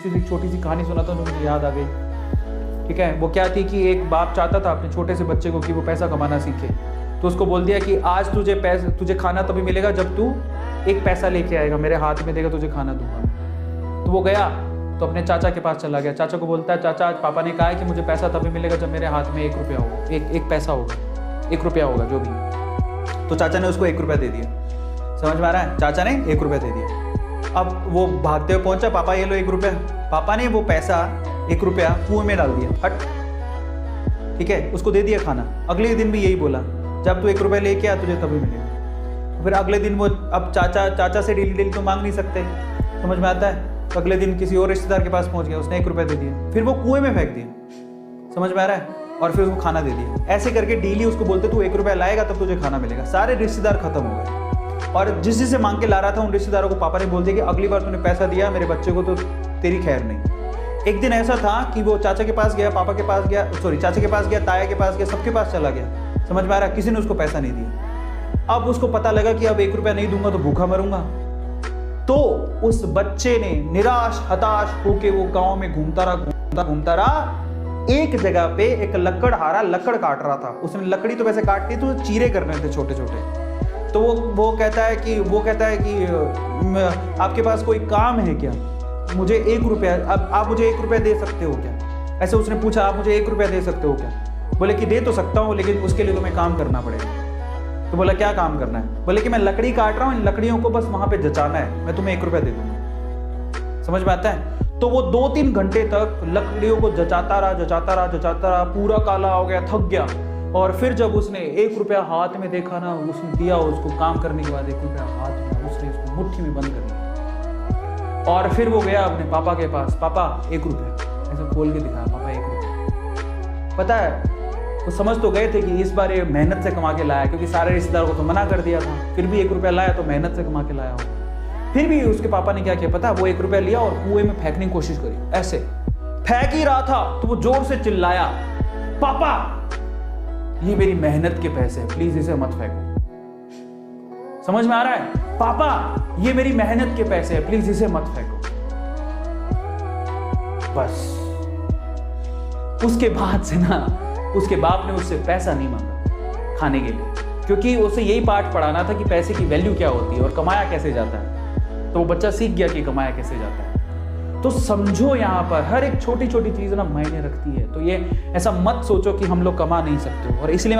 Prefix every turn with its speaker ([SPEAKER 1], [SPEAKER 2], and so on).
[SPEAKER 1] छोटी सी कहानी सुनाता हूँ जो मुझे याद आ गई। ठीक है, वो क्या थी कि एक बाप चाहता था अपने छोटे से बच्चे को कि वो पैसा कमाना सीखे, तो उसको बोल दिया कि आज तुझे खाना तभी मिलेगा जब तू एक पैसा लेके आएगा, मेरे हाथ में देगा, तुझे खाना दूंगा। तो वो गया तो अपने चाचा के पास चला गया। चाचा को बोलता है, चाचा आज पापा ने कहा है कि मुझे पैसा तभी मिलेगा जब मेरे हाथ में 1 रुपया होगा, एक पैसा होगा, 1 रुपया होगा जो भी। तो चाचा ने उसको 1 रुपया दे दिया। समझ में आ रहा है? चाचा ने 1 रुपया दे दिया। अब वो भागते हुए पहुंचा, पापा ये लो 1 रुपया। पापा ने वो पैसा 1 रुपया कुएं में डाल दिया, हट। ठीक है, उसको दे दिया खाना। अगले दिन भी यही बोला, जब तू 1 रुपया लेके आ तुझे तभी मिलेगा। फिर अगले दिन वो, अब चाचा से डेली तो मांग नहीं सकते, समझ में आता है? तो अगले दिन किसी और रिश्तेदार के पास पहुंच गया, उसने 1 रुपया दे दिया, फिर वो कुएं में फेंक दिया। समझ में आ रहा है? और फिर उसको खाना दे दिया। ऐसे करके डेली उसको बोलते तू 1 रुपया लाएगा तब तुझे खाना मिलेगा। सारे रिश्तेदार खत्म हो गए, और जिससे मांग के ला रहा था उन रिश्तेदारों को पापा ने बोल दिया कि अगली बार तूने पैसा दिया मेरे बच्चे को तो तेरी खैर नहीं। एक दिन ऐसा था कि वो चाचा के पास गया, पापा के पास गया, चाचा के पास गया, ताया के पास गया, सबके पास चला गया। समझ में आ रहा है? किसी ने उसको पैसा नहीं दिया। अब उसको पता लगा कि अब 1 रुपया नहीं दूंगा तो भूखा मरूंगा। तो उस बच्चे ने निराश हताश होके वो गांव में घूमता रहा। एक जगह पे एक लकड़हारा लकड़ काट रहा था। उसने लकड़ी तो वैसे काटती तो चीरे करने थे छोटे छोटे। तो वो कहता है कि आपके पास कोई काम है क्या? मुझे 1 रुपया, अब आप मुझे 1 रुपया दे सकते हो क्या? ऐसे उसने पूछा, आप मुझे 1 रुपया दे सकते हो क्या? बोले कि दे तो सकता हूँ, लेकिन उसके लिए तुम्हें काम करना पड़ेगा। तो बोला क्या काम करना है? बोले कि मैं लकड़ी काट रहा हूँ, इन लकड़ियों को बस वहां पे जचाना है, मैं तुम्हें 1 रुपया दे दूंगा। समझ में आता है? तो वो 2-3 घंटे तक लकड़ियों को जचाता रहा, पूरा काला हो गया, थक गया। और फिर जब उसने 1 रुपया हाथ में देखा ना, उसने दिया उसको। काम करने के बाद 1 रुपया हाथ में, उसने इसको मुट्ठी में बंद कर लिया। और फिर वो गया अपने पापा के पास, पापा 1 रुपया, ऐसा खोल के दिखाया, पापा 1 रुपया। पता है, वो समझ तो गए थे कि इस बार ये मेहनत से कमा के लाया, क्योंकि सारे रिश्तेदारों को तो मना कर दिया था। फिर भी 1 रुपया लाया तो मेहनत से कमा के लाया होगा। फिर भी उसके पापा ने क्या किया पता? वो 1 रुपया लिया और कुएं में फेंकने की कोशिश करी। ऐसे फेंक ही रहा था तो वो जोर से चिल्लाया, पापा ये मेरी मेहनत के पैसे हैं, प्लीज इसे मत फेंको। समझ में आ रहा है? पापा ये मेरी मेहनत के पैसे हैं, प्लीज इसे मत फेंको। बस उसके बाद से ना उसके बाप ने उससे पैसा नहीं मांगा खाने के लिए, क्योंकि उसे यही पाठ पढ़ाना था कि पैसे की वैल्यू क्या होती है और कमाया कैसे जाता है। तो वो बच्चा सीख गया कि कमाया कैसे जाता है। तो समझो, यहाँ पर हर एक छोटी छोटी चीज ना मायने रखती है। तो ये ऐसा मत सोचो कि हम लोग कमा नहीं सकते, और इसलिए